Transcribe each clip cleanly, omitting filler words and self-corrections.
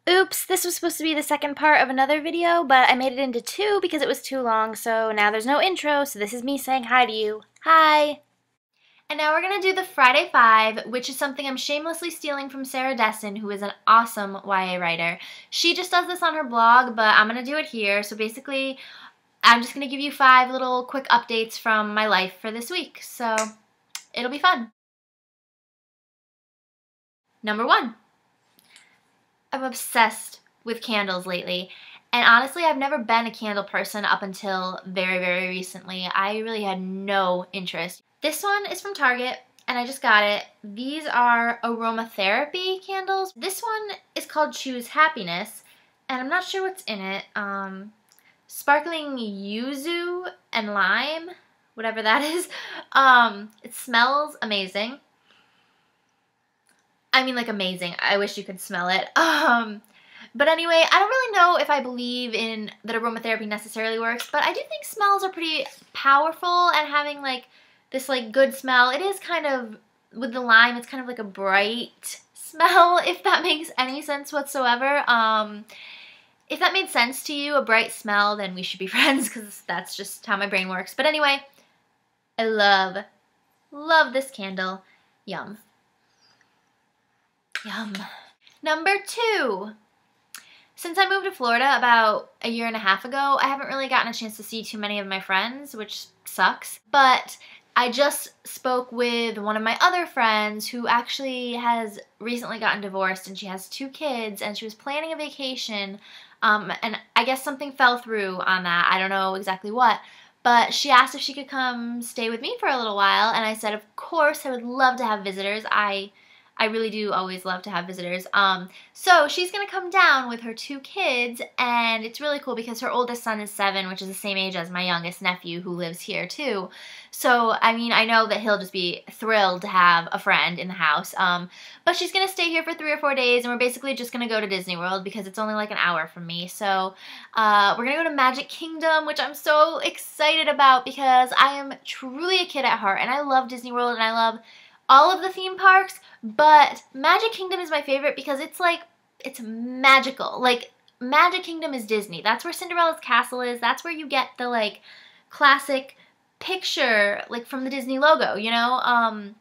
Oops, this was supposed to be the second part of another video, but I made it into two because it was too long, so now there's no intro, so this is me saying hi to you. Hi! And now we're going to do the Friday Five, which is something I'm shamelessly stealing from Sarah Dessen, who is an awesome YA writer. She just does this on her blog, but I'm going to do it here. So basically, I'm just going to give you 5 little quick updates from my life for this week. So it'll be fun. Number 1. I'm obsessed with candles lately. And honestly, I've never been a candle person up until very, very recently. I really had no interest. This one is from Target, and I just got it. These are aromatherapy candles. This one is called Choose Happiness, and I'm not sure what's in it. Sparkling yuzu and lime, whatever that is. It smells amazing. I mean, like, amazing. I wish you could smell it. But anyway, I don't really know if I believe in that aromatherapy necessarily works, but I do think smells are pretty powerful, and having, like, this, like, good smell. It is kind of, with the lime, it's kind of like a bright smell, if that makes any sense whatsoever. If that made sense to you, a bright smell, then we should be friends, because that's just how my brain works. But anyway, I love this candle. Yum. Yum. Number 2. Since I moved to Florida about a year and a half ago, I haven't really gotten a chance to see too many of my friends, which sucks. But I just spoke with one of my other friends who actually has recently gotten divorced, and she has 2 kids, and she was planning a vacation, and I guess something fell through on that. I don't know exactly what. But she asked if she could come stay with me for a little while, and I said, of course, I would love to have visitors. I really do always love to have visitors. So she's going to come down with her 2 kids, and it's really cool because her oldest son is 7, which is the same age as my youngest nephew who lives here too. So, I mean, I know that he'll just be thrilled to have a friend in the house. But she's going to stay here for 3 or 4 days, and we're basically just going to go to Disney World because it's only like an hour from me. So we're going to go to Magic Kingdom, which I'm so excited about because I am truly a kid at heart, and I love Disney World, and I love all of the theme parks, but Magic Kingdom is my favorite because it's like, it's magical. Like, Magic Kingdom is Disney. That's where Cinderella's castle is. That's where you get the, like, classic picture, like, from the Disney logo, you know? And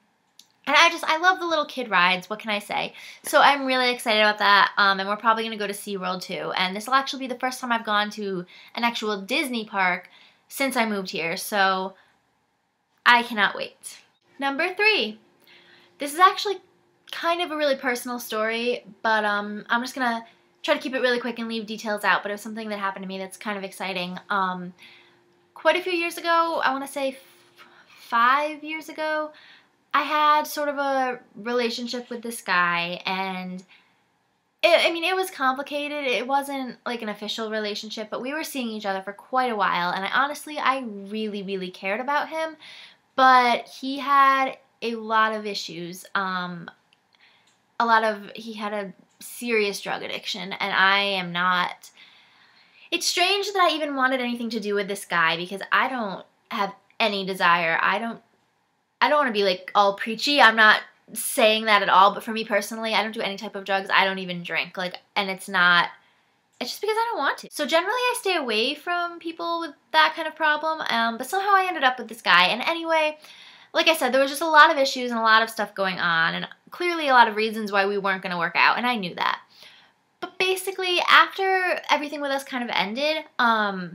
I love the little kid rides. What can I say? So I'm really excited about that, and we're probably going to go to SeaWorld too. And this will actually be the first time I've gone to an actual Disney park since I moved here, so I cannot wait. Number 3. This is actually kind of a really personal story, but I'm just going to try to keep it really quick and leave details out, but it was something that happened to me that's kind of exciting. Quite a few years ago, I want to say 5 years ago, I had sort of a relationship with this guy, and it was complicated. It wasn't like an official relationship, but we were seeing each other for quite a while, and I really, really cared about him, but he had a lot of issues. He had a serious drug addiction, and I am not. It's strange that I even wanted anything to do with this guy because I don't have any desire. I don't want to be like all preachy. I'm not saying that at all, but for me personally, I don't do any type of drugs. I don't even drink. And it's just because I don't want to. So generally I stay away from people with that kind of problem, but somehow I ended up with this guy. And anyway, like I said, there was just a lot of issues and a lot of stuff going on, and clearly a lot of reasons why we weren't going to work out, and I knew that. But basically, after everything with us kind of ended, I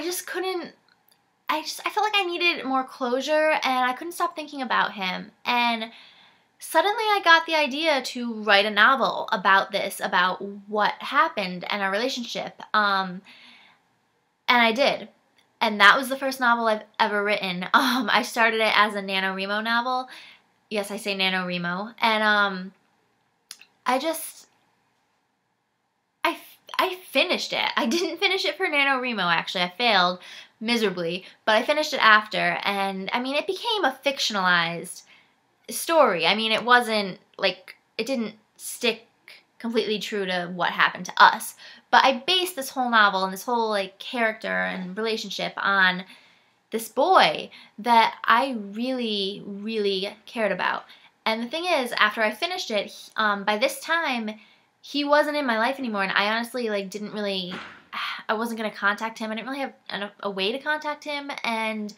just couldn't, I felt like I needed more closure, and I couldn't stop thinking about him. And suddenly I got the idea to write a novel about this, about what happened in our relationship, and I did. And that was the first novel I've ever written. I started it as a NaNoWriMo novel. Yes, I say NaNoWriMo. And I finished it. I didn't finish it for NaNoWriMo, actually. I failed miserably, but I finished it after. And, I mean, it became a fictionalized story. I mean, it wasn't, like, it didn't stick completely true to what happened to us. But I based this whole novel and this whole, like, character and relationship on this boy that I really, really cared about. And the thing is, after I finished it, by this time, he wasn't in my life anymore, and I honestly, like, didn't really, I wasn't going to contact him. I didn't really have a way to contact him, and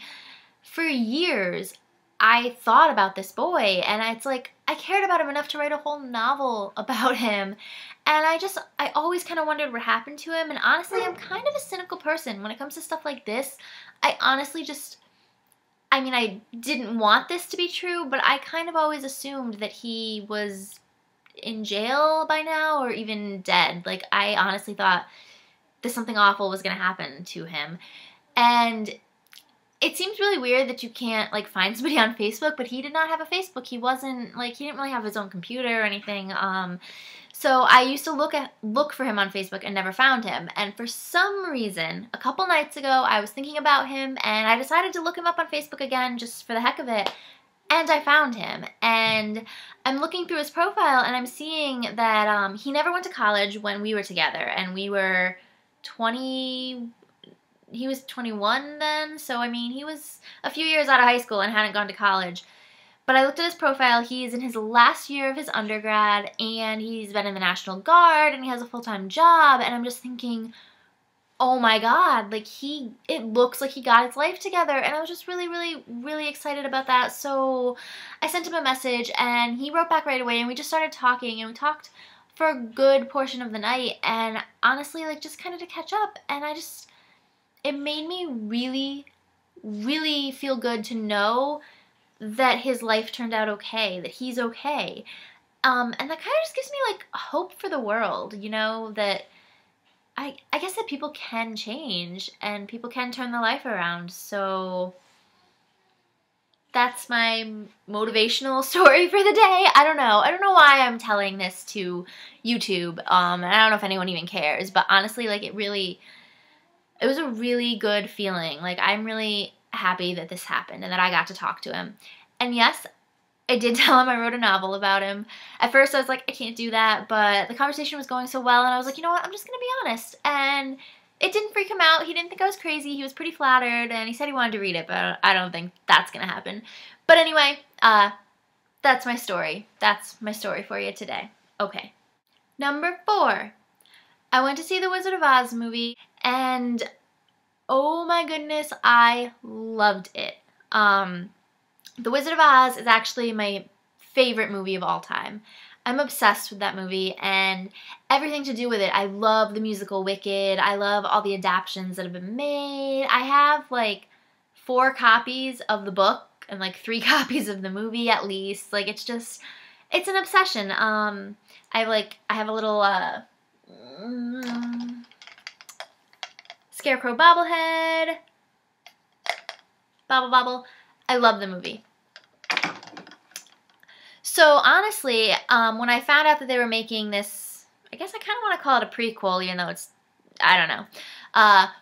for years, I thought about this boy, and it's like, I cared about him enough to write a whole novel about him, and I always kind of wondered what happened to him, and honestly, I'm kind of a cynical person. When it comes to stuff like this, I honestly just, I mean, I didn't want this to be true, but I kind of always assumed that he was in jail by now, or even dead. Like, I honestly thought that something awful was going to happen to him, and it seems really weird that you can't, like, find somebody on Facebook, but he did not have a Facebook. He wasn't, like, he didn't really have his own computer or anything. So I used to look for him on Facebook and never found him. And for some reason, a couple nights ago, I was thinking about him, and I decided to look him up on Facebook again just for the heck of it. And I found him. And I'm looking through his profile, and I'm seeing that he never went to college when we were together. And we were 20... He was 21 then, so I mean, he was a few years out of high school and hadn't gone to college. But I looked at his profile. He's in his last year of his undergrad, and he's been in the National Guard, and he has a full-time job, and I'm just thinking, oh my God, like, it looks like he got his life together, and I was just really, really, really excited about that. So I sent him a message, and he wrote back right away, and we just started talking, and we talked for a good portion of the night, and honestly, like, just kind of to catch up, and it made me really, really feel good to know that his life turned out okay, that he's okay. And that kind of just gives me, like, hope for the world, you know, that I guess that people can change and people can turn their life around. So that's my motivational story for the day. I don't know why I'm telling this to YouTube. And I don't know if anyone even cares, but honestly, like, it was a really good feeling. Like, I'm really happy that this happened and that I got to talk to him. And yes, I did tell him I wrote a novel about him. At first I was like, I can't do that, but the conversation was going so well, and I was like, you know what, I'm just going to be honest. And it didn't freak him out. He didn't think I was crazy. He was pretty flattered, and he said he wanted to read it, but I don't think that's going to happen. But anyway, that's my story. That's my story for you today. Okay. Number 4. I went to see the Wizard of Oz movie, and oh my goodness, I loved it. The Wizard of Oz is actually my favorite movie of all time. I'm obsessed with that movie and everything to do with it. I love the musical Wicked. I love all the adaptions that have been made. I have like 4 copies of the book and like 3 copies of the movie at least. Like, it's an obsession. I have a little Scarecrow bobblehead. Bobble bobble. I love the movie. So honestly, when I found out that they were making this, I guess I kind of want to call it a prequel, even though it's, I don't know.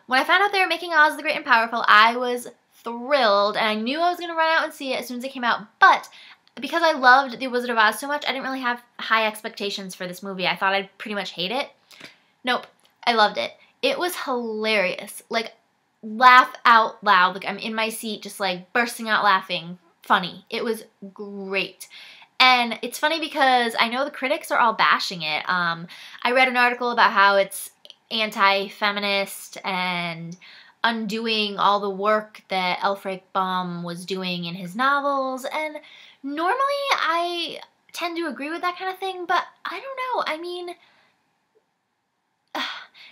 When I found out they were making Oz the Great and Powerful, I was thrilled, and I knew I was going to run out and see it as soon as it came out. But because I loved The Wizard of Oz so much, I didn't really have high expectations for this movie. I thought I'd pretty much hate it. Nope. I loved it. It was hilarious. Like, laugh out loud. Like, I'm in my seat just like bursting out laughing. Funny. It was great. And it's funny because I know the critics are all bashing it. I read an article about how it's anti-feminist and undoing all the work that L. Frank Baum was doing in his novels. And normally I tend to agree with that kind of thing, but I don't know. I mean,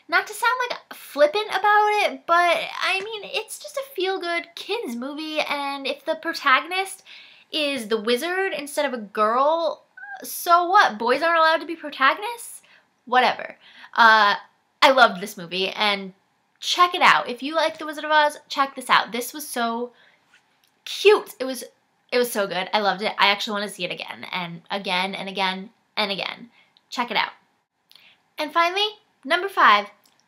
not to sound like flippant about it, but I mean, it's just a feel-good kids movie, and if the protagonist is the wizard instead of a girl, so what? Boys aren't allowed to be protagonists? Whatever. I loved this movie, and check it out. If you like The Wizard of Oz, check this out. This was so cute. It was so good. I loved it. I actually want to see it again, and again, and again, and again. Check it out. And finally, number 5.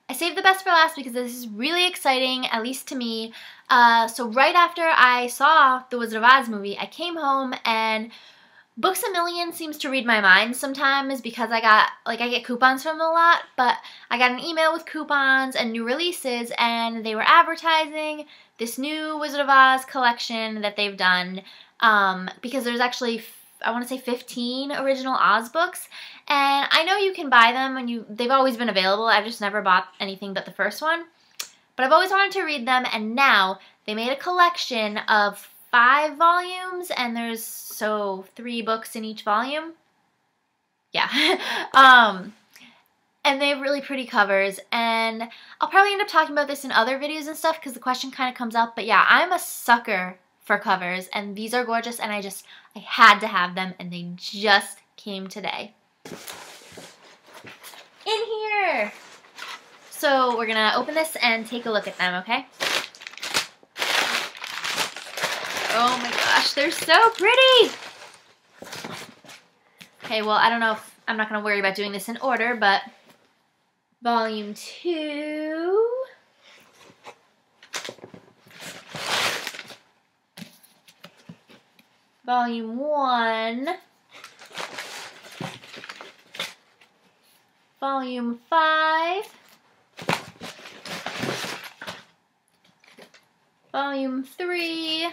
I saved the best for last because this is really exciting, at least to me. So right after I saw the Wizard of Oz movie, I came home, and Books A Million seems to read my mind sometimes because I get coupons from them a lot, but I got an email with coupons and new releases, and they were advertising this new Wizard of Oz collection that they've done, because there's actually I want to say 15 original Oz books, and I know you can buy them and they've always been available. I've just never bought anything but the first one. But I've always wanted to read them, and now they made a collection of 5 volumes, and there's 3 books in each volume. Yeah. And they have really pretty covers, and I'll probably end up talking about this in other videos and stuff because the question kind of comes up. But yeah, I'm a sucker for covers, and these are gorgeous, and I had to have them, and they just came today. In here! So we're gonna open this and take a look at them, okay? Oh my gosh, they're so pretty! Okay, well, I don't know if I'm not gonna worry about doing this in order, but Volume 2. Volume 1. Volume 5. Volume 3.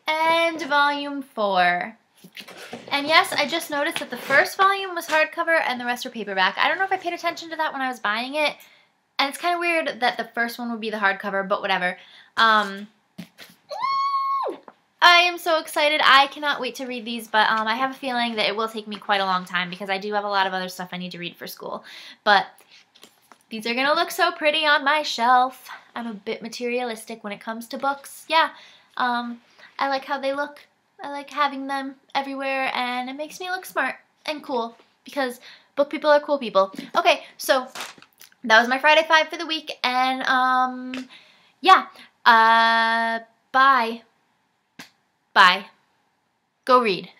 And Volume 4. And yes, I just noticed that the first volume was hardcover and the rest are paperback. I don't know if I paid attention to that when I was buying it. And it's kind of weird that the first one would be the hardcover, but whatever. I am so excited. I cannot wait to read these, but I have a feeling that it will take me quite a long time because I do have a lot of other stuff I need to read for school. But these are going to look so pretty on my shelf. I'm a bit materialistic when it comes to books. Yeah, I like how they look. I like having them everywhere, and it makes me look smart and cool because book people are cool people. Okay, so that was my Friday 5 for the week, and yeah, bye. Bye. Go read.